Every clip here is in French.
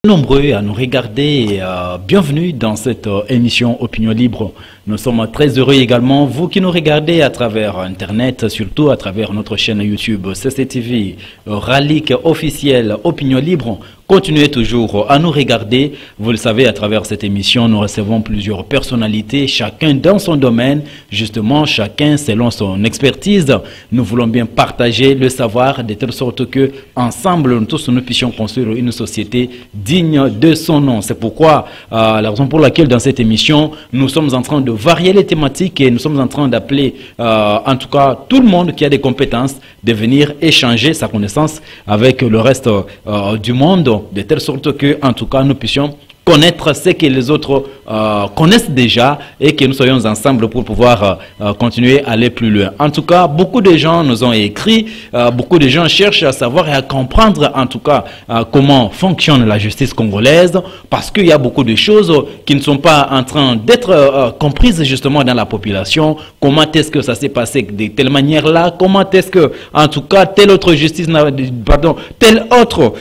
Nombreux à nous regarder, bienvenue dans cette émission Opinion Libre. Nous sommes très heureux également, vous qui nous regardez à travers Internet, surtout à travers notre chaîne YouTube CCTV, Ralik officiel Opinion Libre. Continuez toujours à nous regarder. Vous le savez, à travers cette émission, nous recevons plusieurs personnalités, chacun dans son domaine, justement, chacun selon son expertise. Nous voulons bien partager le savoir de telle sorte que, ensemble, nous tous, nous puissions construire une société digne de son nom. C'est pourquoi, la raison pour laquelle, dans cette émission, nous sommes en train de varier les thématiques et nous sommes en train d'appeler, en tout cas, tout le monde qui a des compétences de venir échanger sa connaissance avec le reste du monde, de telle sorte que, en tout cas, nous puissions connaître ce que les autres connaissent déjà et que nous soyons ensemble pour pouvoir continuer à aller plus loin. En tout cas, beaucoup de gens nous ont écrit, beaucoup de gens cherchent à savoir et à comprendre en tout cas comment fonctionne la justice congolaise, parce qu'il y a beaucoup de choses qui ne sont pas en train d'être comprises justement dans la population. Comment est-ce que ça s'est passé de telle manière-là? Comment est-ce que, en tout cas, telle autre justice, pardon, telle autre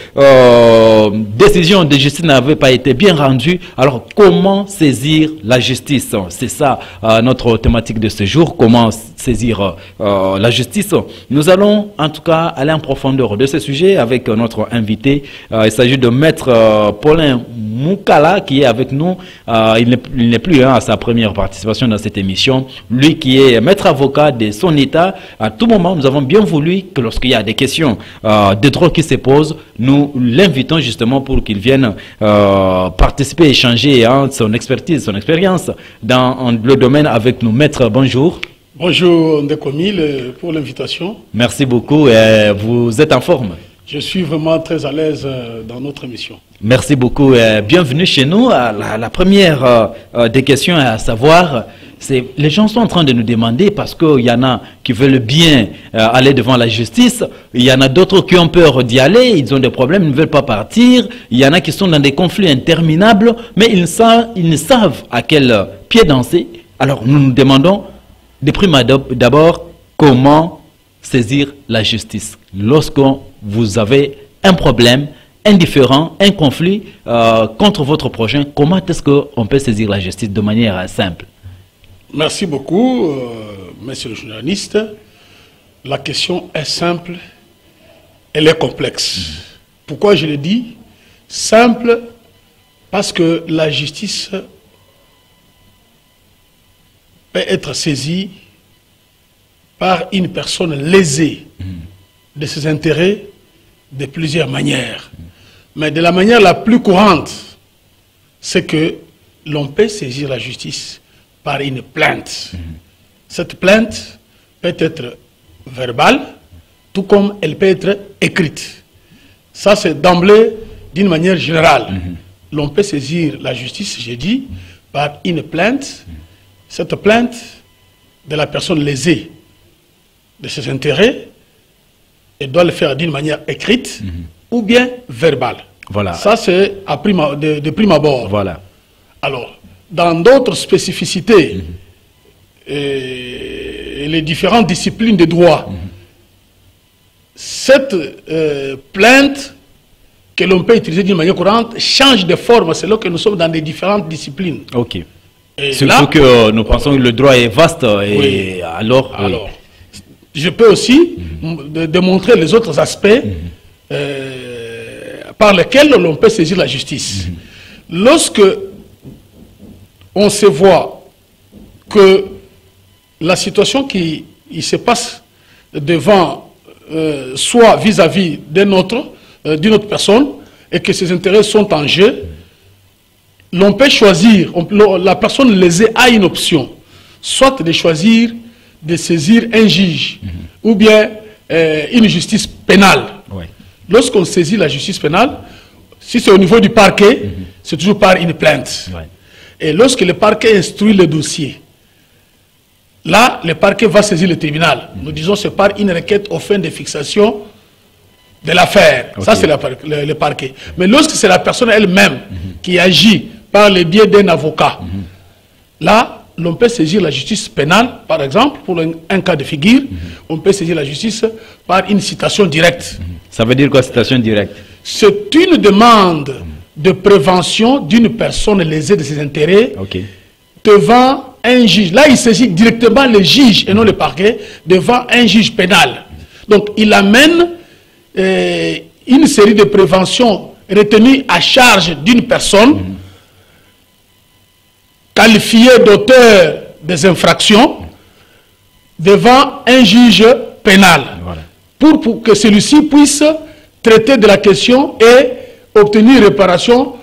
décision de justice n'avait pas été bien rendu. Alors, comment saisir la justice? C'est ça notre thématique de ce jour. Comment saisir la justice? Nous allons en tout cas aller en profondeur de ce sujet avec notre invité. Il s'agit de Maître Paulin Moukala qui est avec nous. Il n'est plus à sa première participation dans cette émission. Lui qui est maître avocat de son État. À tout moment, nous avons bien voulu que lorsqu'il y a des questions de droit qui se posent, nous l'invitons justement pour qu'il vienne participer, échanger son expertise, son expérience dans le domaine avec nous. Maître, bonjour. Bonjour Ndekomil pour l'invitation. Merci beaucoup. Vous êtes en forme? Je suis vraiment très à l'aise dans notre émission. Merci beaucoup. Bienvenue chez nous. La première des questions à savoir, c'est les gens sont en train de nous demander, parce qu'il y en a qui veulent bien aller devant la justice, il y en a d'autres qui ont peur d'y aller, ils ont des problèmes, ils ne veulent pas partir, il y en a qui sont dans des conflits interminables, mais ils ne savent à quel pied danser. Alors nous nous demandons, de prime d'abord, comment saisir la justice lorsque vous avez un problème, un différend, un conflit contre votre prochain. Comment est-ce qu'on peut saisir la justice de manière simple? Merci beaucoup, monsieur le journaliste. La question est simple, elle est complexe. Pourquoi je le dis? Simple, parce que la justice peut être saisie par une personne lésée de ses intérêts de plusieurs manières. Mais de la manière la plus courante, c'est que l'on peut saisir la justice par une plainte. Cette plainte peut être verbale, tout comme elle peut être écrite. Ça, c'est d'emblée, d'une manière générale. L'on peut saisir la justice, j'ai dit, par une plainte. Cette plainte de la personne lésée de ses intérêts, elle doit le faire d'une manière écrite ou bien verbale. Voilà. Ça, c'est de prime abord. Voilà. Alors, dans d'autres spécificités et les différentes disciplines de droit, cette plainte que l'on peut utiliser d'une manière courante change de forme selon que nous sommes dans les différentes disciplines. Ok. Et surtout là, que nous pensons que le droit est vaste. Et oui. alors, je peux aussi démontrer les autres aspects par lesquels l'on peut saisir la justice. Lorsque on se voit que la situation qui se passe devant, soit vis-à-vis d'une autre personne, et que ses intérêts sont en jeu, l'on peut choisir, la personne lésée a une option, soit de choisir de saisir un juge, ou bien une justice pénale. ouais. Lorsqu'on saisit la justice pénale, si c'est au niveau du parquet, c'est toujours par une plainte. Ouais. Et lorsque le parquet instruit le dossier, là, le parquet va saisir le tribunal. Nous disons c'est par une requête aux fins de fixation de l'affaire. Okay. Ça, c'est le parquet. Mais lorsque c'est la personne elle-même qui agit par le biais d'un avocat, là, l'on peut saisir la justice pénale, par exemple, pour un cas de figure, on peut saisir la justice par une citation directe. Ça veut dire quoi, citation directe? C'est une demande de prévention d'une personne lésée de ses intérêts devant un juge. Là, il s'agit directement le juge et non le parquet devant un juge pénal. Donc, il amène une série de préventions retenues à charge d'une personne qualifiée d'auteur des infractions devant un juge pénal. Voilà. Pour que celui-ci puisse traiter de la question et obtenir réparation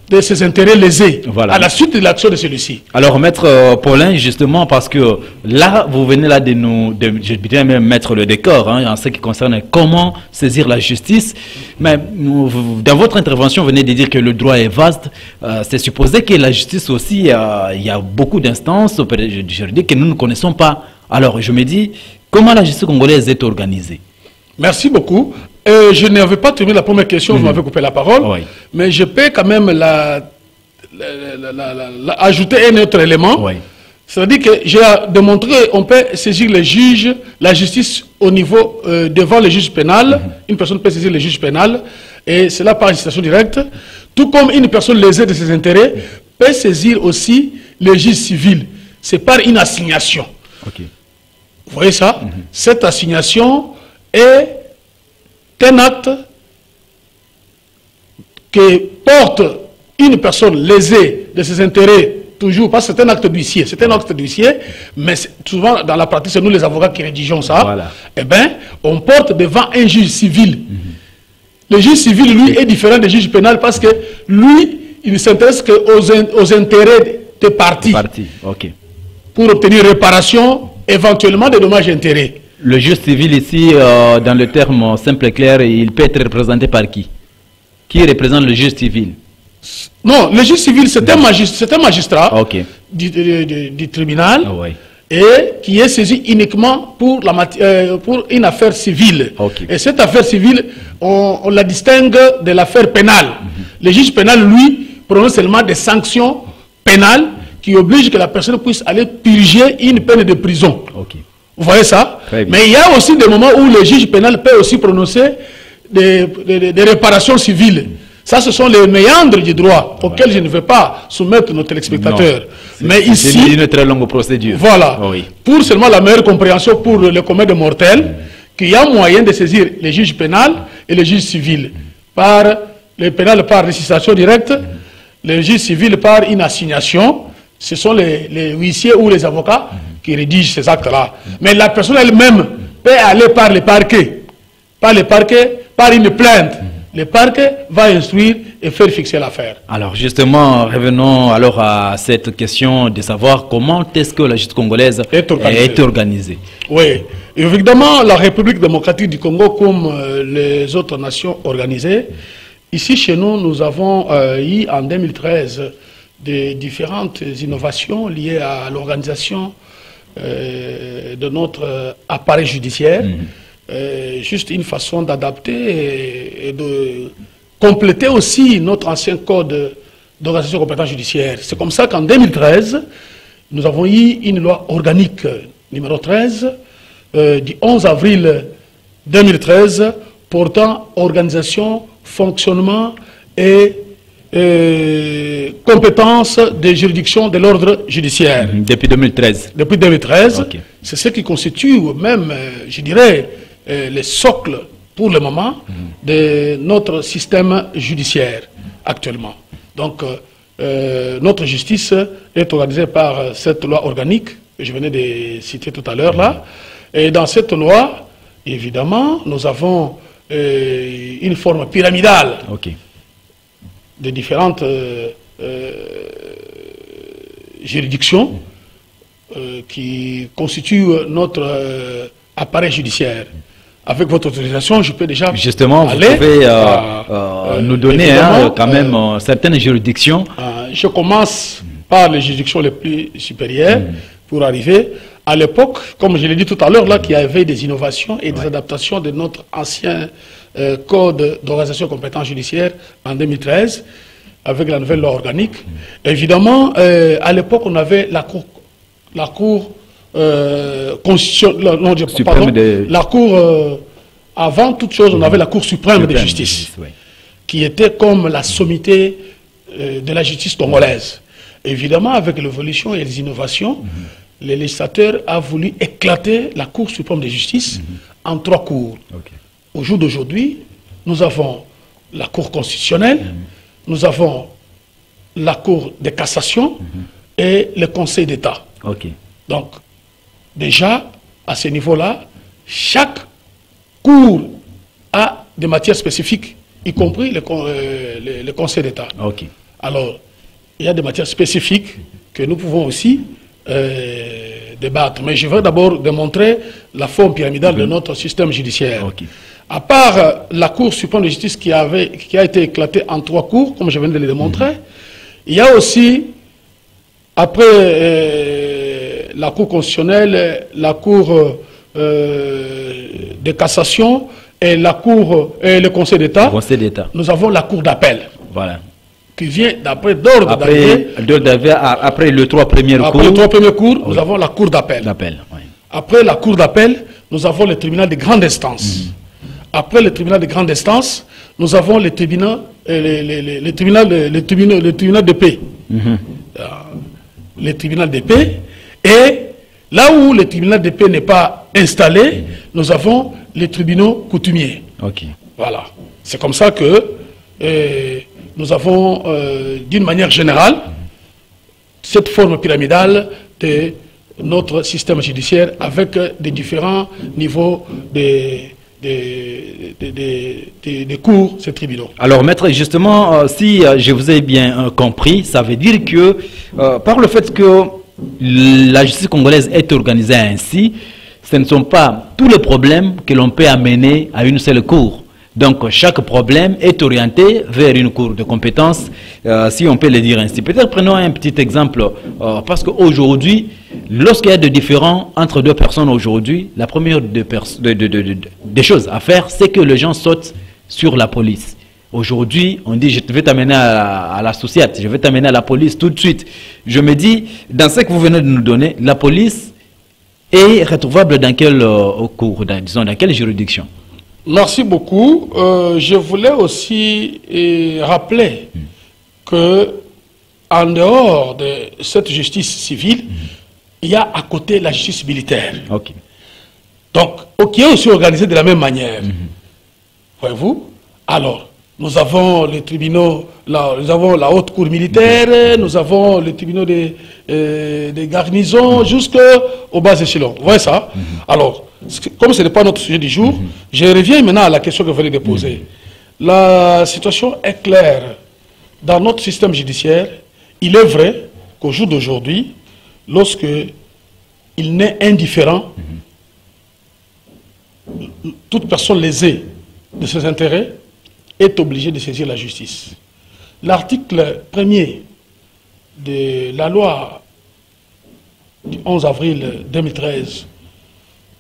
de ses intérêts lésés à la suite de l'action de celui-ci. Alors, Maître Paulin, justement, parce que là, vous venez là de nous, je dirais même mettre le décor, en ce qui concerne comment saisir la justice. Mais dans votre intervention, vous venez de dire que le droit est vaste. C'est supposé que la justice aussi, il y a beaucoup d'instances juridiques que nous ne connaissons pas. Alors, je me dis, comment la justice congolaise est organisée? Merci beaucoup. Je n'avais pas terminé la première question, vous m'avez coupé la parole, mais je peux quand même ajouter un autre élément. C'est-à-dire que j'ai démontré qu'on peut saisir les juges, la justice au niveau devant le juge pénal. Une personne peut saisir le juge pénal, et cela par législation directe. Tout comme une personne lésée de ses intérêts peut saisir aussi le juge civil. C'est par une assignation. Vous voyez ça? Cette assignation est un acte que porte une personne lésée de ses intérêts, toujours, parce que c'est un acte d'huissier, mais souvent dans la pratique, c'est nous les avocats qui rédigeons ça, eh bien, on porte devant un juge civil. Le juge civil, lui, est différent du juge pénal parce que lui, il ne s'intéresse qu'aux intérêts des parties. Pour obtenir réparation, éventuellement des dommages et intérêts. Le juge civil ici, dans le terme simple et clair, il peut être représenté par qui? Qui représente le juge civil? Non, le juge civil, c'est un magistrat du tribunal et qui est saisi uniquement pour une affaire civile. Et cette affaire civile, on la distingue de l'affaire pénale. Le juge pénal, lui, prononce seulement des sanctions pénales qui obligent que la personne puisse aller purger une peine de prison. Vous voyez ça? Mais il y a aussi des moments où le juge pénal peut aussi prononcer des réparations civiles. Ça, ce sont les méandres du droit auxquels je ne vais pas soumettre nos téléspectateurs. Mais ici, c'est une très longue procédure. Voilà. Pour seulement la meilleure compréhension pour le commun de mortels, qu'il y a moyen de saisir les juges pénals et les juges civils. Par le pénal par législation directe, les juges civils par une assignation. Ce sont les huissiers ou les avocats qui rédigent ces actes-là. Mais la personne elle-même peut aller par le parquet. Par le parquet, par une plainte. Le parquet va instruire et faire fixer l'affaire. Alors justement, revenons alors à cette question de savoir comment est-ce que la justice congolaise est organisée. Oui, évidemment, la République démocratique du Congo, comme les autres nations organisées, ici chez nous, nous avons eu en 2013 des différentes innovations liées à l'organisation de notre appareil judiciaire. Juste une façon d'adapter et de compléter aussi notre ancien code d'organisation de compétences judiciaires. C'est comme ça qu'en 2013, nous avons eu une loi organique numéro 13 du 11 avril 2013 portant organisation, fonctionnement et compétences de juridiction de l'ordre judiciaire. Depuis 2013. Depuis 2013. C'est ce qui constitue même, je dirais, le socle pour le moment de notre système judiciaire actuellement. Donc, notre justice est organisée par cette loi organique que je venais de citer tout à l'heure là. Et dans cette loi, évidemment, nous avons une forme pyramidale de différentes juridictions qui constituent notre appareil judiciaire. Avec votre autorisation, je peux déjà justement, vous pouvez nous donner quand même certaines juridictions. Je commence par les juridictions les plus supérieures pour arriver. À l'époque, comme je l'ai dit tout à l'heure, là, qu'il y avait des innovations et des adaptations de notre ancien code d'organisation compétence judiciaire en 2013, avec la nouvelle loi organique. Évidemment, à l'époque, on avait la cour constitutionnelle, non, pardon, la cour, avant toute chose, on avait la Cour suprême de justice. qui était comme la sommité de la justice congolaise. Évidemment, avec l'évolution et les innovations, le législateur a voulu éclater la Cour suprême de justice en 3 cours. Au jour d'aujourd'hui, nous avons la Cour constitutionnelle, nous avons la Cour de cassation et le Conseil d'État. Donc, déjà, à ce niveau-là, chaque cour a des matières spécifiques, y compris le Conseil d'État. Alors, il y a des matières spécifiques que nous pouvons aussi débattre. Mais je vais d'abord démontrer la forme pyramidale de notre système judiciaire. À part la Cour suprême de justice qui a été éclatée en 3 cours, comme je viens de le démontrer, il y a aussi, après la Cour constitutionnelle, la Cour de cassation et la Cour et le Conseil d'État, nous avons la Cour d'appel. Qui vient d'après d'ordre d'arrivée. Après les 3 premiers cours. Après les 3 premiers cours, nous avons la Cour d'appel. Après la Cour d'appel, nous avons le tribunal de grande instance. Après le tribunal de grande instance, nous avons le tribunal de paix. Le tribunal de paix. Et là où le tribunal de paix n'est pas installé, nous avons les tribunaux coutumiers. Voilà. C'est comme ça que nous avons, d'une manière générale, cette forme pyramidale de notre système judiciaire avec des différents niveaux de cours, ces tribunaux. Alors, maître, justement, si je vous ai bien compris, ça veut dire que, par le fait que la justice congolaise est organisée ainsi, ce ne sont pas tous les problèmes que l'on peut amener à une seule cour. Donc, chaque problème est orienté vers une cour de compétences, si on peut le dire ainsi. Peut-être prenons un petit exemple, parce qu'aujourd'hui, lorsqu'il y a des différends entre 2 personnes aujourd'hui, la première des choses à faire, c'est que les gens sautent sur la police. Aujourd'hui, on dit, je vais t'amener à l'associate, je vais t'amener à la police tout de suite. Je me dis, dans ce que vous venez de nous donner, la police est retrouvable dans quelle cour, disons, dans quelle juridiction? Merci beaucoup. Je voulais aussi rappeler que en dehors de cette justice civile, il y a à côté la justice militaire. Donc, qui est aussi organisée de la même manière. Voyez-vous? Alors, nous avons les tribunaux, nous avons la haute cour militaire, nous avons les tribunaux des garnisons jusqu'au bas échelon. Vous voyez ça? Alors, comme ce n'est pas notre sujet du jour, je reviens maintenant à la question que vous venez de poser. La situation est claire. Dans notre système judiciaire, il est vrai qu'au jour d'aujourd'hui, lorsque il n'est indifférent, toute personne lésée de ses intérêts est obligée de saisir la justice. L'article 1er de la loi du 11 avril 2013,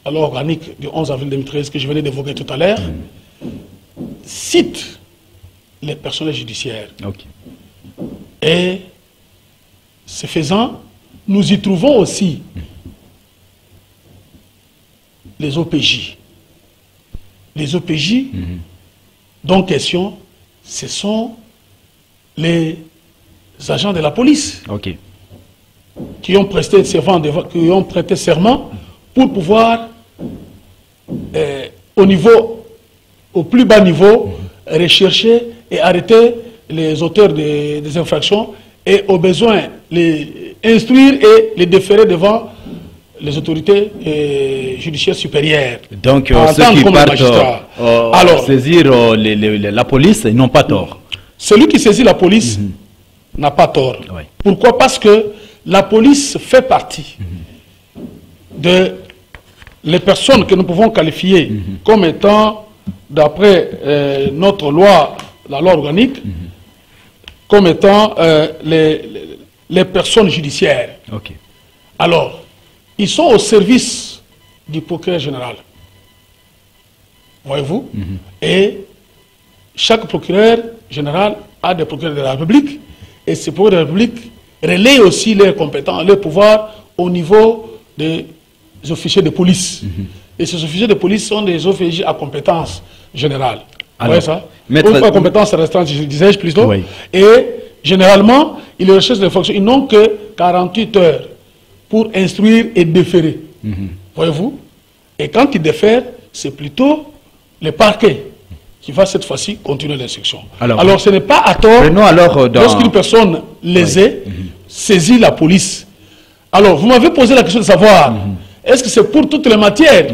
la loi organique du 11 avril 2013 que je venais d'évoquer tout à l'heure, cite les personnels judiciaires. Et ce faisant, nous y trouvons aussi les OPJ. Les OPJ, dont question, ce sont les agents de la police qui ont prêté serment pour pouvoir, au plus bas niveau, rechercher et arrêter les auteurs des infractions et au besoin les instruire et les déférer devant les autorités judiciaires supérieures. Donc, ceux qui partent saisir la police, ils n'ont pas tort. Celui qui saisit la police n'a pas tort. Pourquoi? Parce que la police fait partie de les personnes que nous pouvons qualifier comme étant, d'après notre loi, la loi organique, comme étant les personnes judiciaires. Alors, ils sont au service du procureur général. Voyez-vous? Et chaque procureur général a des procureurs de la République, et ces procureurs de la République relaient aussi leurs compétences, leurs pouvoirs au niveau des officiers de police. Et ces officiers de police sont des officiers à compétence générale. Alors, Maître... Ou compétence restante, disais-je plutôt. Oui. Et généralement, ils recherchent des fonctions. Ils n'ont que 48 heures pour instruire et déférer. Voyez-vous? Et quand ils défèrent, c'est plutôt le parquet qui va cette fois-ci continuer l'instruction. Alors ce n'est pas à tort lorsqu'une personne lésée saisit la police. Alors, vous m'avez posé la question de savoir, est-ce que c'est pour toutes les matières?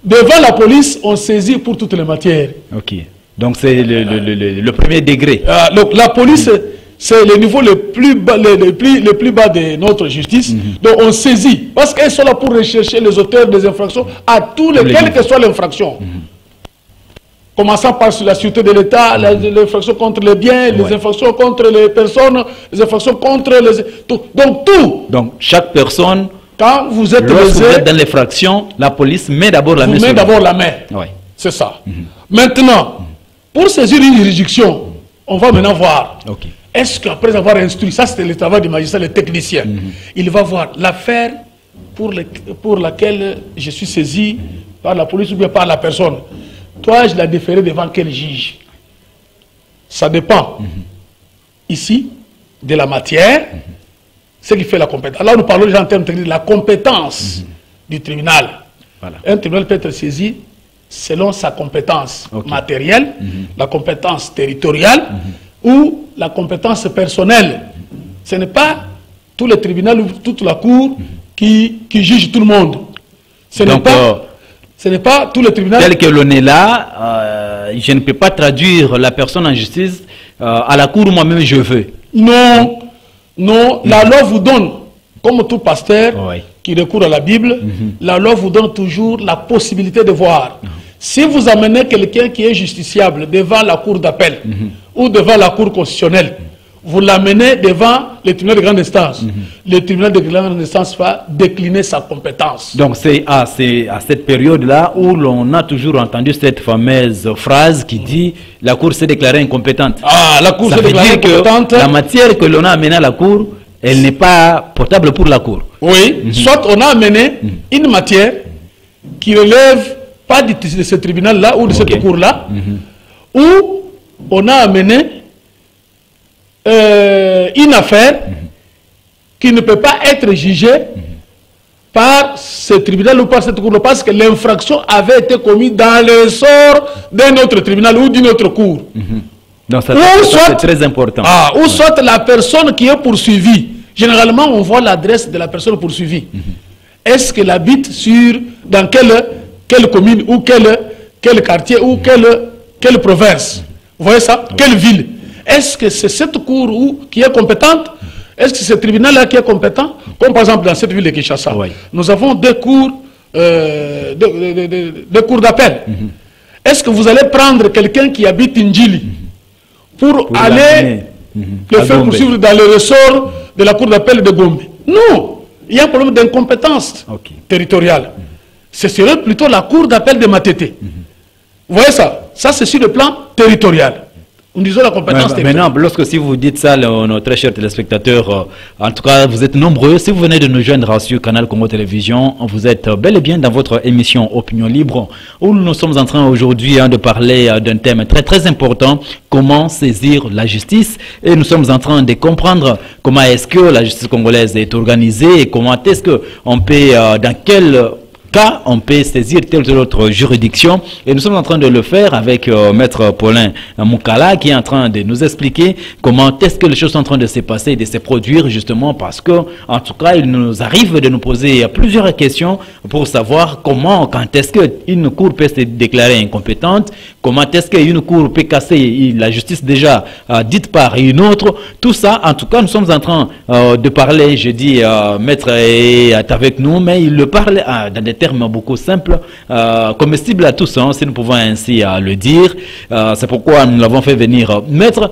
Devant la police, on saisit pour toutes les matières. Ok. Donc c'est le premier degré. Donc la police, c'est le niveau le plus bas, le plus bas de notre justice. Donc on saisit, parce qu'elles sont là pour rechercher les auteurs des infractions à tous les, quelle que soit l'infraction. Commençant par la sûreté de l'État, les infractions contre les biens, les infractions contre les personnes, les infractions contre les... Donc tout. Donc chaque personne, quand vous êtes dans l'infraction, la police met d'abord la main. Vous met d'abord la main. C'est ça. Maintenant, pour saisir une juridiction, on va maintenant voir. Est-ce qu'après avoir instruit, ça c'est le travail du magistrat, le technicien, il va voir l'affaire pour laquelle je suis saisi par la police ou bien par la personne. Toi, je l'ai déféré devant quel juge? Ça dépend. Ici, de la matière, ce qui fait la compétence. Alors nous parlons déjà en termes techniques de la compétence du tribunal. Un tribunal peut être saisi selon sa compétence matérielle, la compétence territoriale ou la compétence personnelle. Ce n'est pas tout le tribunal ou toute la cour qui juge tout le monde. Ce n'est pas tout le tribunal. Tel que l'on est là, je ne peux pas traduire la personne en justice à la cour où moi-même je veux. Non, non, la loi vous donne, comme tout pasteur qui recourt à la Bible, la loi vous donne toujours la possibilité de voir. Si vous amenez quelqu'un qui est justiciable devant la cour d'appel ou devant la cour constitutionnelle, vous l'amenez devant le tribunal de grande instance. Le tribunal de grande instance va décliner sa compétence. Donc c'est à cette période-là où l'on a toujours entendu cette fameuse phrase qui dit « la Cour s'est déclarée incompétente ». La Cour s'est déclarée incompétente. La matière que l'on a amenée à la Cour, elle n'est pas potable pour la Cour. Oui, soit on a amené une matière qui relève pas de ce tribunal-là ou de cette cour-là, ou on a amené une affaire qui ne peut pas être jugée par ce tribunal ou par cette cour parce que l'infraction avait été commise dans le sort d'un autre tribunal ou d'une autre cour. Donc ça c'est très important. Ou soit la personne qui est poursuivie. Généralement, on voit l'adresse de la personne poursuivie. Est-ce qu'elle habite dans quelle commune ou quel quartier ou quelle province? Vous voyez ça? Quelle ville? Est-ce que c'est cette cour qui est compétente? Est-ce que c'est ce tribunal-là qui est compétent? Comme par exemple dans cette ville de Kinshasa, nous avons deux cours d'appel. Est-ce que vous allez prendre quelqu'un qui habite Ndjili pour aller le faire poursuivre dans le ressort de la cour d'appel de Gombe? Non! Il y a un problème d'incompétence territoriale. Ce serait plutôt la cour d'appel de Matete. Vous voyez ça? Ça, c'est sur le plan territorial. Nous disons la compétence territoriale. Maintenant, lorsque si vous dites ça, nos très chers téléspectateurs, en tout cas, vous êtes nombreux. Si vous venez de nous joindre sur Canal Congo Télévision, vous êtes bel et bien dans votre émission Opinion Libre, où nous sommes en train aujourd'hui de parler d'un thème très très important, comment saisir la justice. Et nous sommes en train de comprendre comment est-ce que la justice congolaise est organisée et comment est-ce qu'on peut, dans quel cas on peut saisir telle ou telle autre juridiction, et nous sommes en train de le faire avec Maître Paulin Moukala qui est en train de nous expliquer comment est-ce que les choses sont en train de se passer et de se produire, justement parce que en tout cas il nous arrive de nous poser plusieurs questions pour savoir comment, quand est-ce qu'une cour peut se déclarer incompétente, comment est-ce qu'une cour peut casser la justice déjà dite par une autre. Tout ça, en tout cas, nous sommes en train de parler, je dis, Maître est avec nous, mais il le parle dans des termes beaucoup simples, comestibles à tous, si nous pouvons ainsi le dire. C'est pourquoi nous l'avons fait venir. Maître,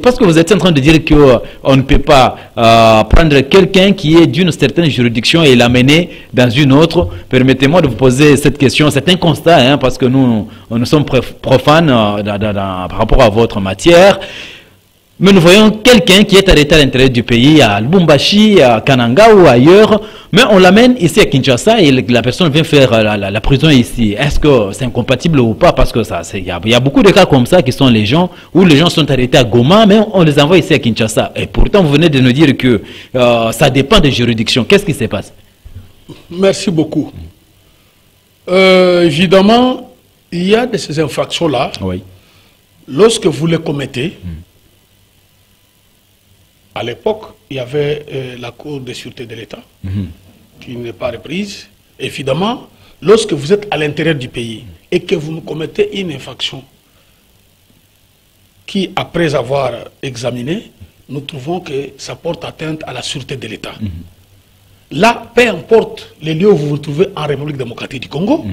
parce que vous êtes en train de dire qu'on ne peut pas prendre quelqu'un qui est d'une certaine juridiction et l'amener dans une autre. Permettez-moi de vous poser cette question. C'est un constat, parce que nous sommes profanes par rapport à votre matière. Mais nous voyons quelqu'un qui est arrêté à l'intérieur du pays, à Lubumbashi, à Kananga ou ailleurs, mais on l'amène ici à Kinshasa et la personne vient faire la prison ici. Est-ce que c'est incompatible ou pas? Parce que il y a beaucoup de cas comme ça qui sont les gens, où les gens sont arrêtés à Goma, mais on les envoie ici à Kinshasa. Et pourtant, vous venez de nous dire que ça dépend des juridictions. Qu'est-ce qui se passe? Merci beaucoup. Évidemment, il y a de ces infractions-là. Oui. Lorsque vous les commettez, à l'époque, il y avait la Cour de sûreté de l'État, qui n'est pas reprise. Évidemment, lorsque vous êtes à l'intérieur du pays et que vous commettez une infraction qui, après avoir examiné, nous trouvons que ça porte atteinte à la sûreté de l'État. Là, peu importe les lieux où vous vous trouvez en République démocratique du Congo,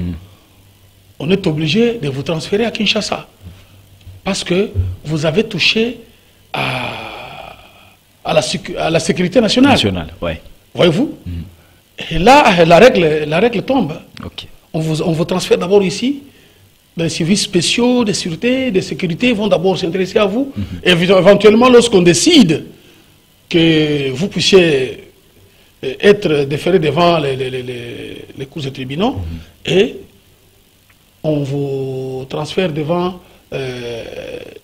on est obligé de vous transférer à Kinshasa. Parce que vous avez touché à la sécurité nationale. Ouais. Voyez-vous? Et là, la règle tombe. Okay. On vous transfère d'abord ici. Les services spéciaux de sûreté, de sécurité vont d'abord s'intéresser à vous. Et éventuellement, lorsqu'on décide que vous puissiez être déféré devant les cours et tribunaux, et on vous transfère devant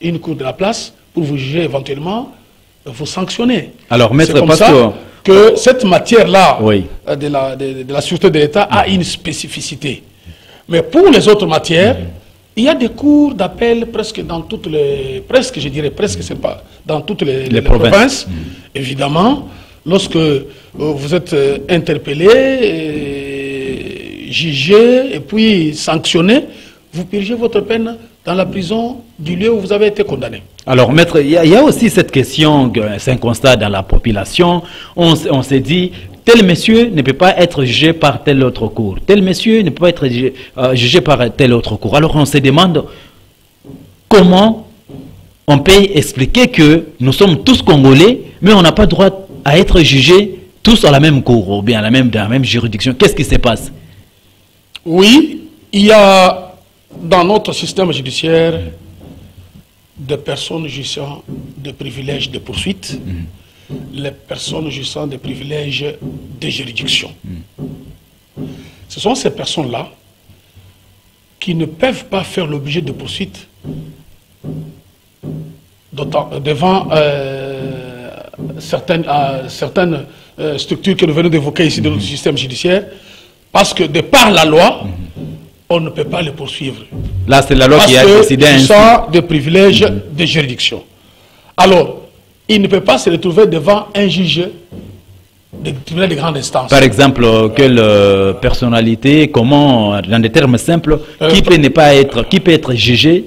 une cour de la place pour vous juger éventuellement, vous sanctionner. Alors, maître, c'est comme parce ça que cette matière-là oui, de la sûreté de l'État a une spécificité. Mais pour les autres matières, il y a des cours d'appel presque dans toutes les... Presque, je dirais presque, c'est pas... Dans toutes les provinces. Évidemment, lorsque vous êtes interpellé, jugé et puis sanctionné, vous purgez votre peine dans la prison du lieu où vous avez été condamné. Alors, maître, il y a aussi cette question, c'est un constat dans la population. On s'est dit, tel monsieur ne peut pas être jugé par tel autre cour. Tel monsieur ne peut pas être jugé par tel autre cour. Alors, on se demande comment on peut expliquer que nous sommes tous Congolais, mais on n'a pas droit à être jugés tous à la même cour ou bien dans la même juridiction. Qu'est-ce qui se passe? Oui, il y a dans notre système judiciaire des personnes jouissant de privilèges de poursuite, les personnes jouissant de privilèges de juridiction. Ce sont ces personnes-là qui ne peuvent pas faire l'objet de poursuites devant certaines structures que nous venons d'évoquer ici dans notre système judiciaire, parce que de par la loi, on ne peut pas les poursuivre. Là, c'est la loi qui a décidé ainsi. Parce qu'ils sont de privilèges de juridiction. Alors, il ne peut pas se retrouver devant un juge de tribunal de grande instance. Par exemple, quelle personnalité, comment, dans des termes simples, qui peut être jugé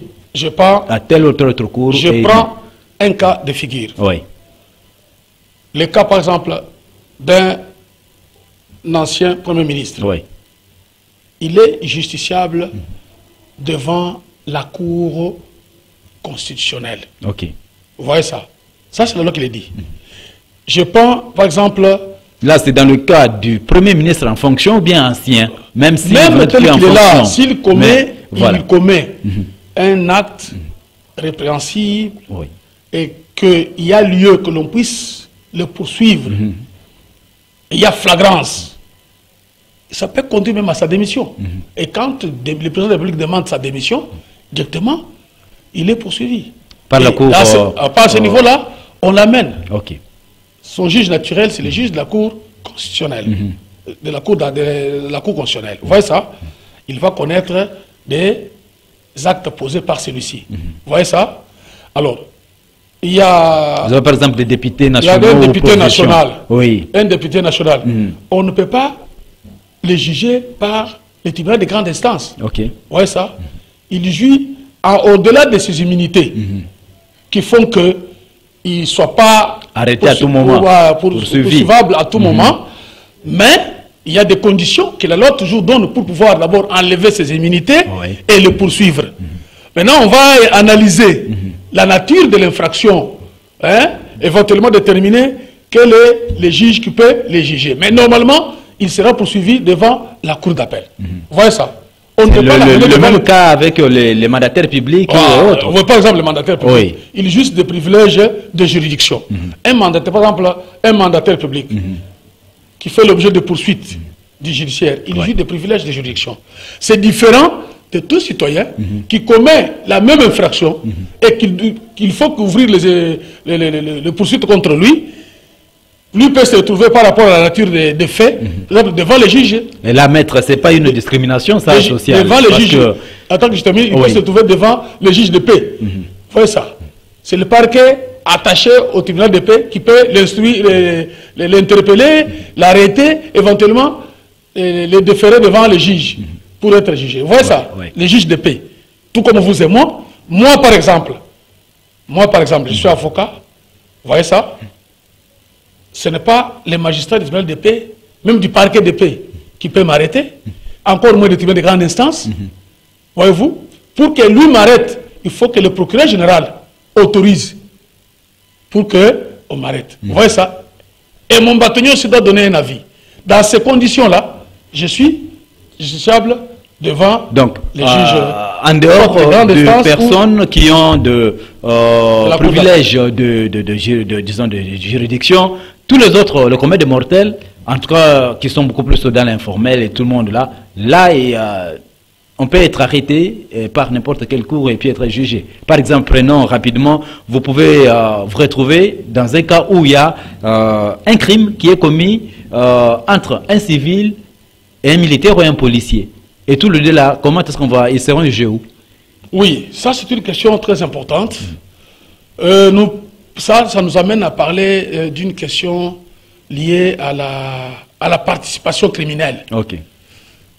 à tel ou tel autre cour? Je prends un cas de figure. Oui. Le cas, par exemple, d'un ancien Premier ministre. Oui. Il est justiciable devant la Cour constitutionnelle. Ok. Vous voyez ça? Ça, c'est la loi qui le dit. Je prends, par exemple... Là, c'est dans le cas du Premier ministre en fonction ou bien ancien? Même s'il tel qu'il est là, s'il commet, un acte répréhensible et qu'il y a lieu que l'on puisse le poursuivre, il y a flagrance. Ça peut conduire même à sa démission. Et quand le président de la République demande sa démission, directement, il est poursuivi. Par la Cour... à ce niveau-là, on l'amène. Ok. Son juge naturel, c'est le juge de la Cour constitutionnelle. De la Cour constitutionnelle. Vous voyez ça? Il va connaître des actes posés par celui-ci. Vous voyez ça? Alors, il y a... Vous avez par exemple des députés nationaux. Il y a un député national. Oui. Un député national. On ne peut pas les juger par les tribunaux de grande instance. Ok. Vous voyez ça? Il jouit au-delà de ses immunités qui font qu'il ne soit pas arrêté à tout moment, poursuivable à tout moment, mais il y a des conditions que la loi toujours donne pour pouvoir d'abord enlever ses immunités et le poursuivre. Maintenant, on va analyser la nature de l'infraction, éventuellement déterminer quel est le juge qui peut les juger. Mais normalement, il sera poursuivi devant la cour d'appel. Vous voyez ça? On ne peut pas le même cas avec les mandataires publics et autres. On voit par exemple les mandataires publics. Oui. Il jouissent des privilèges de juridiction. Un mandataire, par exemple, un mandataire public qui fait l'objet de poursuites du judiciaire, il jouit des privilèges de juridiction. C'est différent de tout citoyen qui commet la même infraction et qu'il faut couvrir les poursuites contre lui. Lui peut se retrouver par rapport à la nature des faits devant les juges. Et là, maître, c'est pas une discrimination, ça, sociale. Devant les juges. Attends que je termine, il peut se retrouver devant les juges de paix. Vous voyez ça? C'est le parquet attaché au tribunal de paix qui peut l'instruire, l'interpeller, l'arrêter, éventuellement les déférer devant les juges pour être jugé. Vous voyez ça? Les juges de paix. Tout comme vous et moi. Moi, par exemple, je suis avocat. Vous voyez ça? Ce n'est pas les magistrats du tribunal de paix, même du parquet de paix, qui peut m'arrêter, encore moins du tribunal de grande instance. Voyez-vous? Pour que lui m'arrête, il faut que le procureur général autorise pour qu'on m'arrête. Vous voyez ça? Et mon bâtonnier aussi doit donner un avis. Dans ces conditions-là, je suis justiciable devant les juges. En dehors de personnes qui ont de privilèges de juridiction, tous les autres, le commun des mortels, en tout cas, qui sont beaucoup plus dans l'informel et tout le monde là, on peut être arrêté par n'importe quelle cour et puis être jugé. Par exemple, prenons rapidement, vous pouvez vous retrouver dans un cas où il y a un crime qui est commis entre un civil et un militaire ou un policier. Et tout le deux là, comment est-ce qu'on va, ils seront jugés où? Oui, ça c'est une question très importante. Ça nous amène à parler d'une question liée à la participation criminelle. Okay.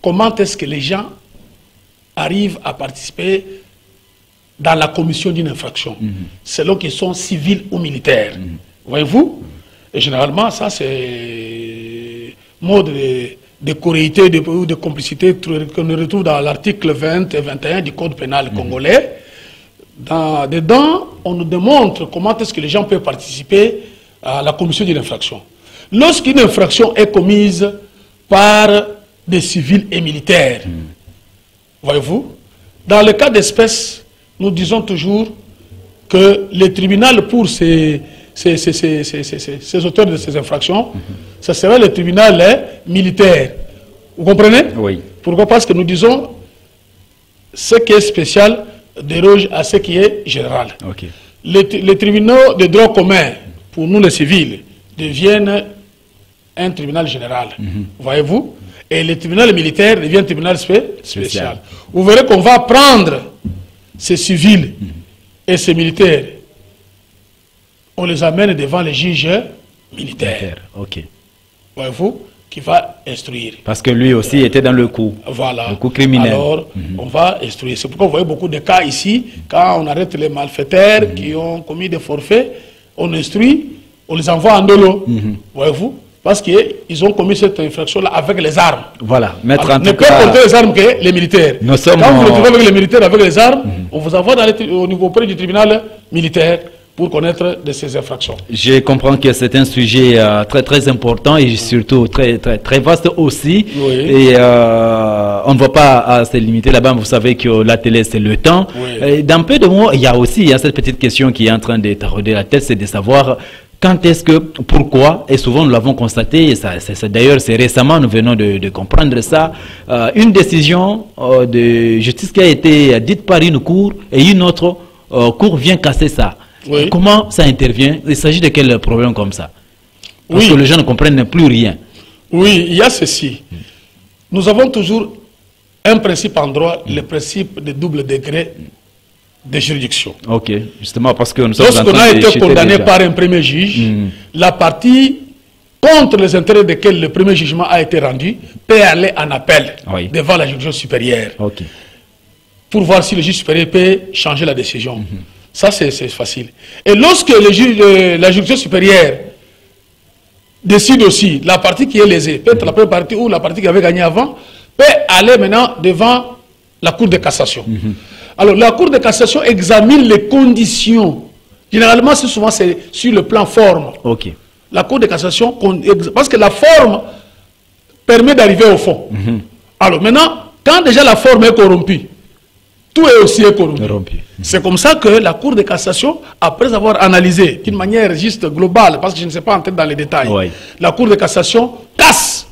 Comment est-ce que les gens arrivent à participer dans la commission d'une infraction, selon qu'ils sont civils ou militaires? Voyez-vous? Et généralement, ça c'est mode de corréité ou de complicité qu'on retrouve dans l'article 20 et 21 du Code pénal congolais. Dedans, on nous démontre comment est-ce que les gens peuvent participer à la commission d'une infraction. Lorsqu'une infraction est commise par des civils et militaires, voyez-vous, dans le cas d'espèce, nous disons toujours que le tribunal pour ces auteurs de ces infractions, ce serait le tribunal militaire. Vous comprenez? Oui. Pourquoi? Parce que nous disons ce qui est spécial déroge à ce qui est général. Okay. Les tribunaux de droit commun, pour nous les civils, deviennent un tribunal général. Voyez-vous? Et le tribunal militaire devient un tribunal spécial. Vous verrez qu'on va prendre ces civils et ces militaires, on les amène devant les juges militaires. Okay. Voyez-vous? Qui va instruire. Parce que lui aussi était dans le coup. Voilà. Le coup criminel. Alors, on va instruire. C'est pourquoi vous voyez beaucoup de cas ici, quand on arrête les malfaiteurs qui ont commis des forfaits, on instruit, on les envoie en dolo. Voyez-vous? Parce qu'ils ont commis cette infraction-là avec les armes. Voilà. Mettre en tout cas... Ne peuvent porter les armes que les militaires. Quand vous vous retrouvez avec les militaires, avec les armes, on vous envoie au niveau auprès du tribunal militaire pour connaître de ces infractions. Je comprends que c'est un sujet très très important et surtout très vaste aussi. Oui. Et on ne va pas se limiter là-bas. Vous savez que la télé c'est le temps. Oui. Dans peu de mots, il y a cette petite question qui est en train de tarauder la tête, c'est de savoir quand est-ce que, pourquoi, et souvent nous l'avons constaté, et d'ailleurs c'est récemment nous venons de comprendre ça, une décision de justice qui a été dite par une cour et une autre cour vient casser ça. Oui. Comment ça intervient? Il s'agit de quel problème comme ça? Parce que les gens ne comprennent plus rien. Oui, il y a ceci. Nous avons toujours un principe en droit, le principe de double degré de juridiction. Ok, justement parce que nous sommes lorsqu'on a été condamné par un premier juge, la partie contre les intérêts desquels le premier jugement a été rendu peut aller en appel devant la juridiction supérieure pour voir si le juge supérieur peut changer la décision. Ça, c'est facile. Et lorsque la juridiction supérieure décide aussi, la partie qui est lésée, peut-être la première partie ou la partie qui avait gagné avant, peut aller maintenant devant la Cour de cassation. Alors, la Cour de cassation examine les conditions. Généralement, souvent, c'est sur le plan forme. La Cour de cassation, parce que la forme permet d'arriver au fond. Alors, maintenant, Quand déjà la forme est corrompue, tout est aussi corrompu. C'est comme ça que la Cour de cassation, après avoir analysé d'une manière juste globale, parce que je ne sais pas entrer dans les détails, la Cour de cassation casse.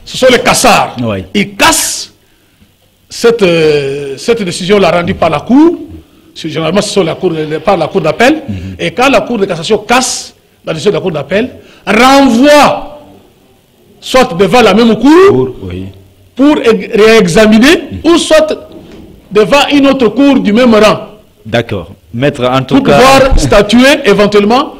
Ce sont les cassards. Ils cassent cette décision-là rendue par la Cour. Généralement, ce sont par la Cour d'appel. Et quand la Cour de cassation casse la décision de la Cour d'appel, renvoie soit devant la même Cour pour réexaminer, ou soit devant une autre cour du même rang. D'accord. Maître, en tout cas... Pour pouvoir statuer, éventuellement,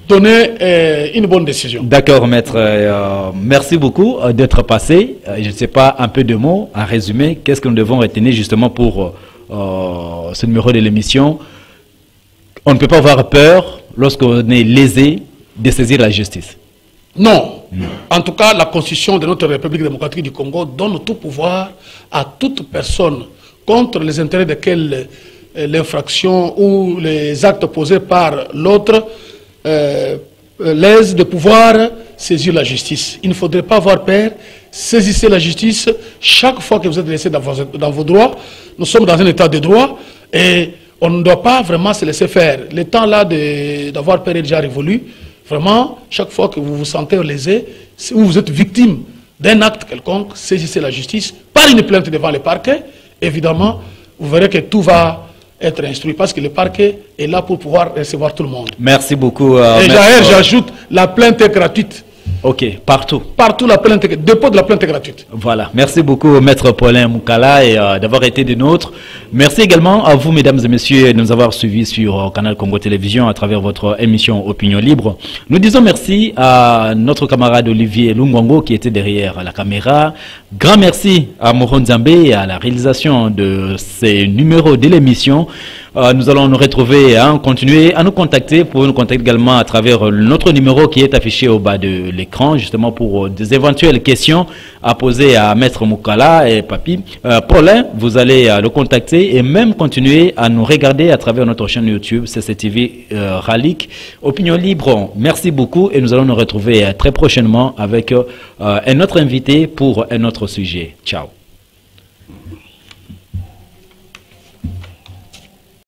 donner une bonne décision. D'accord, maître. Merci beaucoup d'être passé. Je ne sais pas, un peu de mots, en résumé, qu'est-ce que nous devons retenir justement pour ce numéro de l'émission. On ne peut pas avoir peur, lorsqu'on est lésé, de saisir la justice. Non. En tout cas, la Constitution de notre République démocratique du Congo donne tout pouvoir à toute personne contre les intérêts desquels l'infraction ou les actes posés par l'autre laissent de pouvoir saisir la justice. Il ne faudrait pas avoir peur, saisissez la justice chaque fois que vous êtes laissé dans vos droits. Nous sommes dans un état de droit et on ne doit pas vraiment se laisser faire. Le temps là d'avoir peur est déjà révolu. Vraiment, chaque fois que vous vous sentez lésé, ou vous êtes victime d'un acte quelconque, saisissez la justice par une plainte devant le parquet. Évidemment, vous verrez que tout va être instruit parce que le parquet est là pour pouvoir recevoir tout le monde. Merci beaucoup. Et j'ajoute, la plainte est gratuite. Ok, partout. Partout, la plainte, dépôt de la plainte est gratuite. Voilà, merci beaucoup Maître Paulin Moukala et d'avoir été des nôtres. Merci également à vous mesdames et messieurs de nous avoir suivis sur Canal Congo Télévision à travers votre émission Opinion Libre. Nous disons merci à notre camarade Olivier Lungwango qui était derrière la caméra. Grand merci à Moron Zambé à la réalisation de ces numéros de l'émission. Nous allons nous retrouver, continuer à nous contacter. Vous pouvez nous contacter également à travers notre numéro qui est affiché au bas de l'écran, justement pour des éventuelles questions à poser à Maître Moukala et Papi. Paulin, vous allez le contacter et même continuer à nous regarder à travers notre chaîne YouTube CCTV Ralik. Opinion Libre, merci beaucoup et nous allons nous retrouver très prochainement avec un autre invité pour un autre sujet. Ciao.